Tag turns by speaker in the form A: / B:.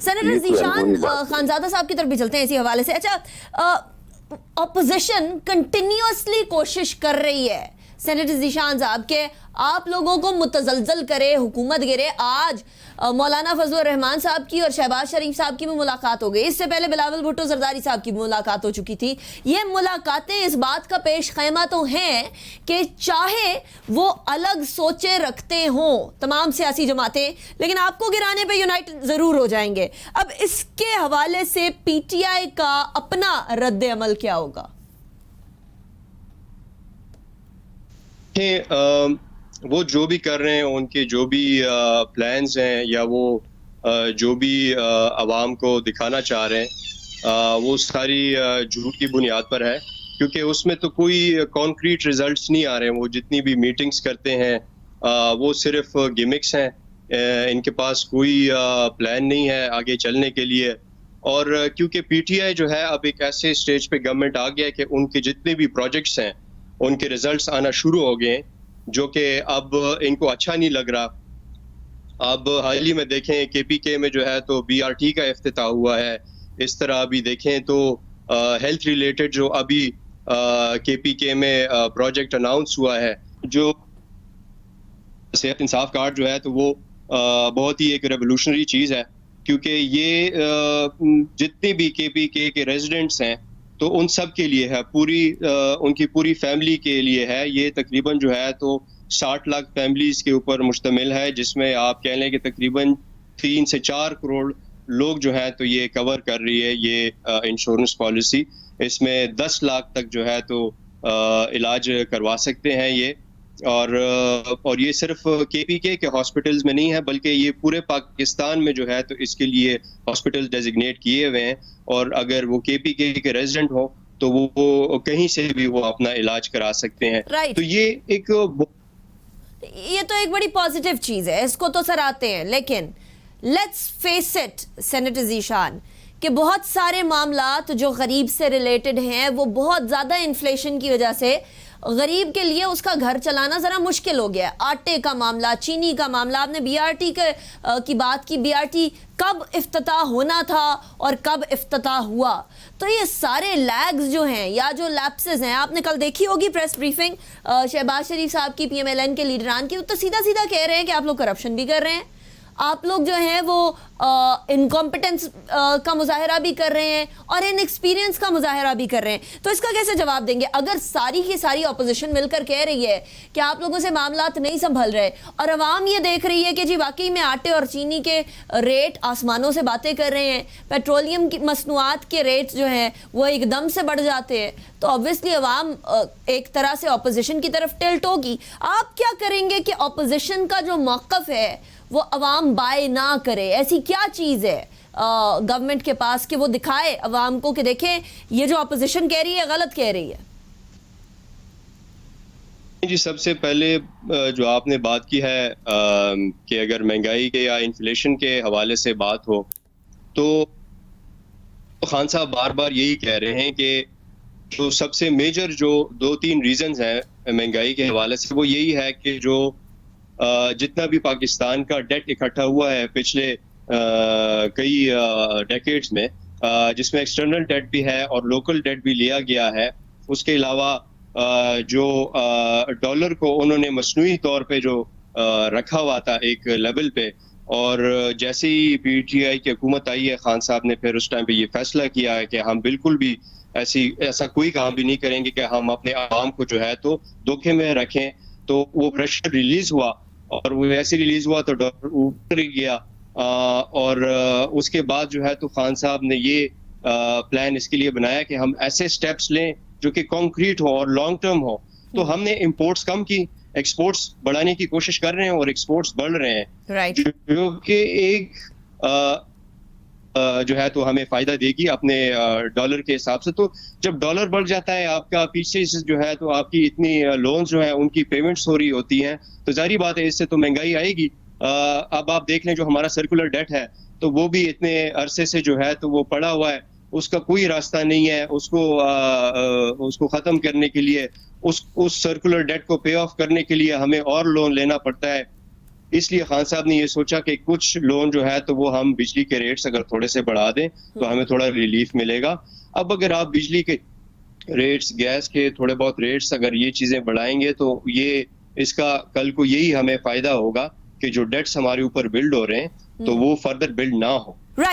A: Senator Zeeshan Khanzada صاحب کی طرف بھی چلتے ہیں اسی حوالے سے. اچھا, اپوزیشن کنٹینیوسلی کوشش کر رہی ہے سینیٹر ذیشان صاحب کہ آپ لوگوں کو متزلزل کرے, حکومت گرے. آج مولانا فضل الرحمان صاحب کی اور شہباز شریف صاحب کی بھی ملاقات ہو گئی, اس سے پہلے بلاول بھٹو زرداری صاحب کی بھی ملاقات ہو چکی تھی. یہ ملاقاتیں اس بات کا پیش خیمہ تو ہیں کہ چاہے وہ الگ سوچے رکھتے ہوں تمام سیاسی جماعتیں, لیکن آپ کو گرانے پہ یونائٹ ضرور ہو جائیں گے. اب اس کے حوالے سے پی ٹی آئی کا اپنا رد عمل کیا ہوگا؟
B: وہ جو بھی کر رہے ہیں, ان کے جو بھی پلانز ہیں یا وہ جو بھی عوام کو دکھانا چاہ رہے ہیں, وہ ساری جھوٹ کی بنیاد پر ہے, کیونکہ اس میں تو کوئی کانکریٹ ریزلٹس نہیں آ رہے ہیں. وہ جتنی بھی میٹنگز کرتے ہیں وہ صرف گیمکس ہیں, ان کے پاس کوئی پلان نہیں ہے آگے چلنے کے لیے. اور کیونکہ پی ٹی آئی جو ہے اب ایک ایسے اسٹیج پہ گورنمنٹ آ گیا ہے کہ ان کے جتنے بھی پروجیکٹس ہیں ان کے ریزلٹس آنا شروع ہو گئے ہیں, جو کہ اب ان کو اچھا نہیں لگ رہا. اب حال ہی میں دیکھیں کے پی کے میں جو ہے تو بی آر ٹی کا افتتاح ہوا ہے. اس طرح ابھی دیکھیں تو ہیلتھ ریلیٹڈ جو ابھی کے پی کے میں پروجیکٹ اناؤنس ہوا ہے, جو صحت انصاف کارڈ جو ہے تو وہ بہت ہی ایک ریولوشنری چیز ہے, کیونکہ یہ جتنے بھی کے پی کے ریزیڈنٹس ہیں تو ان سب کے لیے ہے, ان کی پوری فیملی کے لیے ہے. یہ تقریباً جو ہے تو 60 لاکھ فیملیز کے اوپر مشتمل ہے, جس میں آپ کہہ لیں کہ تقریباً 3 سے 4 کروڑ لوگ جو ہے تو یہ کور کر رہی ہے یہ انشورنس پالیسی. اس میں 10 لاکھ تک جو ہے تو علاج کروا سکتے ہیں یہ. اور یہ صرف کے پی کے ہاسپٹلز میں نہیں ہے, بلکہ یہ پورے پاکستان میں جو ہے تو اس کے لیے ہاسپٹل ڈیزگنیٹ کیے ہوئے ہیں. اور اگر وہ کے پی کے ریزیڈنٹ ہو تو وہ کہیں سے بھی وہ اپنا علاج کرا سکتے ہیں. تو یہ
A: تو ایک بڑی پازیٹیو چیز ہے, اس کو تو سراہتے ہیں. لیکن let's face it senator Zeeshan کہ بہت سارے معاملات جو غریب سے ریلیٹڈ ہیں وہ بہت زیادہ انفلیشن کی وجہ سے غریب کے لیے اس کا گھر چلانا ذرا مشکل ہو گیا. آٹے کا معاملہ, چینی کا معاملہ, آپ نے بی آر ٹی کی بات کی. بی آر ٹی کب افتتاح ہونا تھا اور کب افتتاح ہوا, تو یہ سارے لیگز جو ہیں یا جو لیپسز ہیں, آپ نے کل دیکھی ہوگی پریس بریفنگ شہباز شریف صاحب کی, پی ایم ایل این کے لیڈران کی, تو سیدھا سیدھا کہہ رہے ہیں کہ آپ لوگ کرپشن بھی کر رہے ہیں, آپ لوگ جو ہیں وہ انکمپٹنس کا مظاہرہ بھی کر رہے ہیں اور ان ایکسپیرینس کا مظاہرہ بھی کر رہے ہیں. تو اس کا کیسے جواب دیں گے اگر ساری کی ساری اپوزیشن مل کر کہہ رہی ہے کہ آپ لوگوں سے معاملات نہیں سنبھل رہے, اور عوام یہ دیکھ رہی ہے کہ جی واقعی میں آٹے اور چینی کے ریٹ آسمانوں سے باتیں کر رہے ہیں, پیٹرولیم کی مصنوعات کے ریٹ جو ہیں وہ ایک دم سے بڑھ جاتے ہیں, تو obviously عوام ایک طرح سے اپوزیشن کی طرف ٹلٹ ہوگی. آپ کیا کریں گے کہ اپوزیشن کا جو موقف ہے وہ عوام بائے نہ کرے؟ ایسی کیا چیز ہے گورنمنٹ کے پاس کہ وہ دکھائے عوام کو کہ دیکھیں یہ جو اپوزیشن کہہ رہی ہے غلط کہہ رہی ہے؟
B: جی, سب سے پہلے جو آپ نے بات کی ہے کہ اگر مہنگائی کے یا انفلیشن کے حوالے سے بات ہو تو خان صاحب بار بار یہی کہہ رہے ہیں کہ جو سب سے میجر جو 2-3 ریزنز ہیں مہنگائی کے حوالے سے وہ یہی ہے کہ جو جتنا بھی پاکستان کا ڈیٹ اکٹھا ہوا ہے پچھلے کئی ڈیکیڈز میں, جس میں ایکسٹرنل ڈیٹ بھی ہے اور لوکل ڈیٹ بھی لیا گیا ہے. اس کے علاوہ جو ڈالر کو انہوں نے مصنوعی طور پہ جو رکھا ہوا تھا ایک لیول پہ, اور جیسے ہی پی ٹی آئی کی حکومت آئی ہے خان صاحب نے پھر اس ٹائم پہ یہ فیصلہ کیا ہے کہ ہم بالکل بھی ایسا کوئی کام بھی نہیں کریں گے کہ ہم اپنے عوام کو جو ہے تو دھوکے میں رکھیں. تو وہ پریشر ریلیز ہوا, اور وہ ایسے ریلیز ہوا تو ڈالر اوپر ہی گیا. اور اس کے بعد جو ہے تو خان صاحب نے یہ پلان اس کے لیے بنایا کہ ہم ایسے سٹیپس لیں جو کہ کانکریٹ ہو اور لانگ ٹرم ہو. تو ہم نے امپورٹس کم کی, ایکسپورٹس بڑھانے کی کوشش کر رہے ہیں اور ایکسپورٹس بڑھ رہے ہیں, جو کہ ایک جو ہے تو ہمیں فائدہ دے گی اپنے ڈالر کے حساب سے. تو جب ڈالر بڑھ جاتا ہے آپ کا, پیچھے سے جو ہے تو آپ کی اتنی لونز جو ہیں ان کی پیمنٹس ہو رہی ہوتی ہیں, تو ظاہری بات ہے اس سے تو مہنگائی آئے گی. اب آپ دیکھ لیں جو ہمارا سرکولر ڈیٹ ہے تو وہ بھی اتنے عرصے سے جو ہے تو وہ پڑا ہوا ہے, اس کا کوئی راستہ نہیں ہے اس کو ختم کرنے کے لیے. اس سرکولر ڈیٹ کو پے آف کرنے کے لیے ہمیں اور لون لینا پڑتا ہے. اس لیے خان صاحب نے یہ سوچا کہ کچھ لون جو ہے تو وہ ہم بجلی کے ریٹس اگر تھوڑے سے بڑھا دیں تو ہمیں تھوڑا ریلیف ملے گا. اب اگر آپ بجلی کے ریٹس، گیس کے تھوڑے بہت ریٹس اگر یہ چیزیں بڑھائیں گے تو یہ اس کا کل کو یہی ہمیں فائدہ ہوگا کہ جو ڈیٹس ہمارے اوپر بلڈ ہو رہے ہیں تو وہ فردر بلڈ نہ ہو.